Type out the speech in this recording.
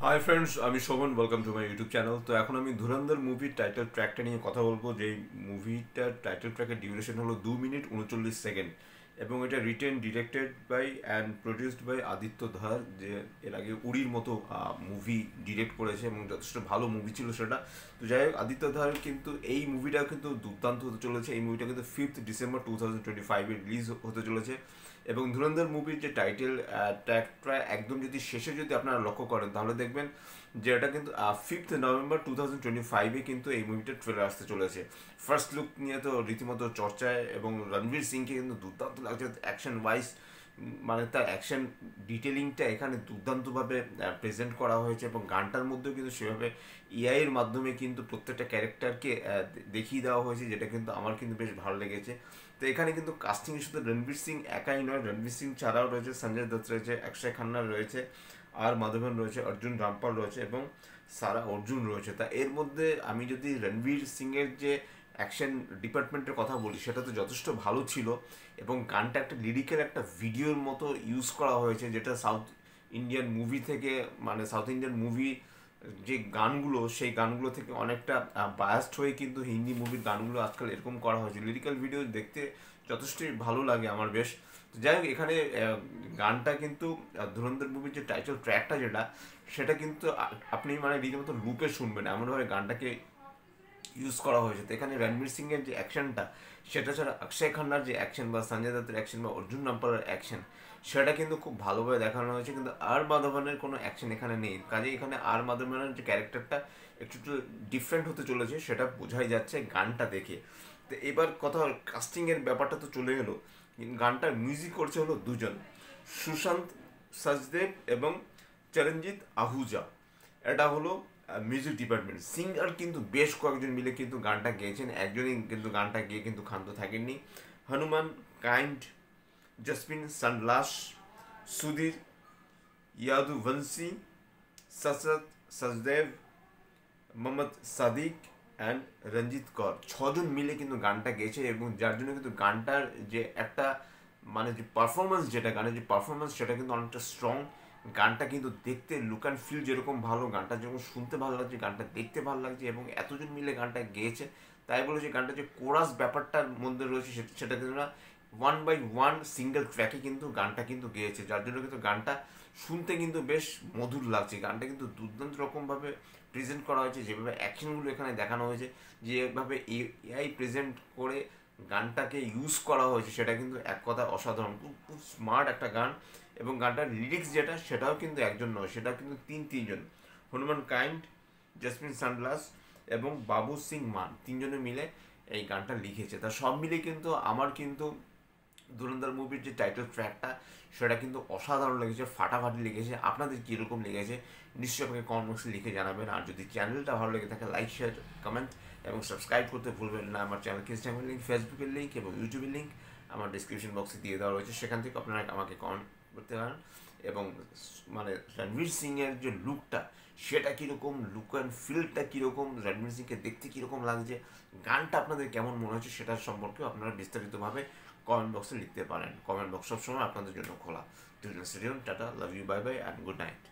High friends, আমি Shovan. Welcome to my YouTube channel. তো এখন আমি ধুরন্ধর মুভির টাইটেল ট্র্যাকটা নিয়ে কথা বলবো। যেই মুভিটার টাইটেল ট্র্যাকের ডিউরেশন হলো 2 মিনিট 39 সেকেন্ড, এবং এটা written directed by and produced by Aditya Dhar, যে এর আগে উড়ির মতো মুভি ডিরেক্ট করেছে এবং যথেষ্ট ভালো মুভি ছিল সেটা। তো যাই হোক, আদিত্য ধার কিন্তু এই মুভিটা কিন্তু দুর্দান্ত হতে চলেছে। এই মুভিটা কিন্তু 5th ডিসেম্বর 2025 রিলিজ হতে চলেছে। এবং ধুরন্ধর মুভির যে টাইটেল ট্র্যাকটা একদম যদি শেষে যদি আপনারা লক্ষ্য করেন তাহলে দেখবেন যে এটা কিন্তু 5th নভেম্বর 2025 কিন্তু এই মুভিটার ট্রেলার আসতে চলেছে। ফার্স্ট লুক নিয়ে তো রীতিমতো চর্চায়, এবং রণবীর সিংকে কিন্তু দুর্দান্ত লাগছে অ্যাকশন ওয়াইজ। মানে তার অ্যাকশন ডিটেলিংটা এখানে দুর্দান্তভাবে প্রেজেন্ট করা হয়েছে, এবং গানটার মধ্যেও কিন্তু সেভাবে এআই এর মাধ্যমে কিন্তু প্রত্যেকটা ক্যারেক্টারকে দেখিয়ে দেওয়া হয়েছে, যেটা কিন্তু আমার কিন্তু বেশ ভালো লেগেছে। তো এখানে কিন্তু কাস্টিং শুধু রণবীর সিং একাই নয়, রণবীর সিং ছাড়াও রয়েছে সঞ্জয় দত্ত, রয়েছে অক্ষয় খান্না, রয়েছে আর মাধবন, রয়েছে অর্জুন রামপাল, রয়েছে এবং সারা অর্জুন রয়েছে। তা এর মধ্যে আমি যদি রণবীর সিংয়ের যে অ্যাকশন ডিপার্টমেন্টের কথা বলি, সেটা তো যথেষ্ট ভালো ছিল, এবং গানটা একটা লিরিক্যাল একটা ভিডিওর মতো ইউজ করা হয়েছে, যেটা সাউথ ইন্ডিয়ান মুভি থেকে, মানে সাউথ ইন্ডিয়ান মুভি যে গানগুলো, সেই গানগুলো থেকে অনেকটা বায়াসড হয়ে কিন্তু হিন্দি মুভির গানগুলো আজকাল এরকম করা হয়েছে। লিরিক্যাল ভিডিও দেখতে যথেষ্টই ভালো লাগে আমার বেশ। তো যাই হোক, এখানে গানটা কিন্তু ধুরন্ধর মুভির যে টাইটেল ট্র্যাকটা যেটা, সেটা কিন্তু আপনি মানে রীতিমতো লুপে শুনবেন, এমনভাবে গানটাকে ইউজ করা হয়েছে। তো এখানে রণবীর সিং এর যে অ্যাকশনটা, সেটা ছাড়া অক্ষয় খান্নার যে অ্যাকশন বা সঞ্জয় দত্তের অ্যাকশন বা অর্জুন রামপালের অ্যাকশন, সেটা কিন্তু খুব ভালোভাবে দেখানো হয়েছে। কিন্তু আর মাধবনের কোনো অ্যাকশন এখানে নেই, কাজে এখানে আর মাধবনের যে ক্যারেক্টারটা একটু একটু ডিফারেন্ট হতে চলেছে, সেটা বোঝাই যাচ্ছে গানটা দেখে। তো এবার কথা কাস্টিংয়ের ব্যাপারটা তো চলে গেলো, গানটার মিউজিক করছে হলো দুজন, সুশান্ত সচদেব এবং চরণজিৎ আহুজা। এটা হলো মিউজিক ডিপার্টমেন্ট। সিঙ্গার কিন্তু বেশ কয়েকজন মিলে কিন্তু গানটা গেয়েছেন, একজনই কিন্তু গানটা গিয়ে কিন্তু ক্ষান্ত থাকেননি। হনুমান কাইন্ড, জসমিন সানলাস, সুধীর ইয়াদুবংশী, সসরত সচদেব, মোহাম্মদ সাদিক অ্যান্ড রঞ্জিত কর, ছজন মিলে কিন্তু গানটা গেয়েছে, এবং যার জন্য কিন্তু গানটার যে একটা মানে যে পারফরমেন্স, যেটা গানের যে পারফরমেন্স, সেটা কিন্তু অনেকটা স্ট্রং। গানটা কিন্তু দেখতে লুক অ্যান্ড ফিল যেরকম ভালো, গানটা যেরকম শুনতে ভালো লাগছে, গানটা দেখতে ভালো লাগছে, এবং এতজন মিলে গানটা গেয়েছে, তাই বলে যে গানটা যে কোরাস ব্যাপারটার মধ্যে রয়েছে সেটা কিন্তু না, 1 by 1 সিঙ্গেল ট্র্যাকে কিন্তু গানটা কিন্তু গেয়েছে, যার জন্য কিন্তু গানটা শুনতে কিন্তু বেশ মধুর লাগছে। গানটা কিন্তু দুর্দান্ত রকমভাবে প্রেজেন্ট করা হয়েছে, যেভাবে অ্যাকশনগুলো এখানে দেখানো হয়েছে, যেভাবে এআই প্রেজেন্ট করে গানটাকে ইউজ করা হয়েছে, সেটা কিন্তু এক কথা অসাধারণ। খুব খুব স্মার্ট একটা গান। এবং গানটার লিরিক্স যেটা, সেটাও কিন্তু একজন নয়, সেটাও কিন্তু তিনজন, হনুমান কাইন্ড, জসমিন সানগ্লাস এবং বাবু সিং মান, তিনজনে মিলে এই গানটা লিখেছে। তা সব মিলে কিন্তু আমার কিন্তু ধুরন্ধর মুভির যে টাইটেল ট্র্যাকটা, সেটা কিন্তু অসাধারণ লেগেছে, ফাটাফাটি লেগেছে। আপনাদের কীরকম লেগেছে নিশ্চয়ই আপনাকে কমেন্ট বক্সে লিখে জানাবেন। আর যদি চ্যানেলটা ভালো লেগে থাকে, লাইক, শেয়ার, কমেন্ট এবং সাবস্ক্রাইব করতে ভুলবেন না। আমার চ্যানেলকে ইনস্টাগ্রামের লিঙ্ক, ফেসবুকের লিঙ্ক এবং ইউটিউবের লিঙ্ক আমার ডিসক্রিপশন বক্সে দিয়ে দেওয়া রয়েছে, সেখান থেকে আপনারা আমাকে কমেন্ট করতে পারেন। এবং মানে রণবীর সিংয়ের যে লুকটা, সেটা কীরকম, লুক অ্যান্ড ফিলটা কীরকম, রণবীর সিংকে দেখতে কীরকম লাগছে, গানটা আপনাদের কেমন মনে হচ্ছে, সেটার সম্পর্কে আপনারা বিস্তারিতভাবে কমেন্ট বক্সে লিখতে পারেন। কমেন্ট বক্স সবসময় আপনাদের জন্য খোলা। Till next video, tata, love you, bye bye and good night.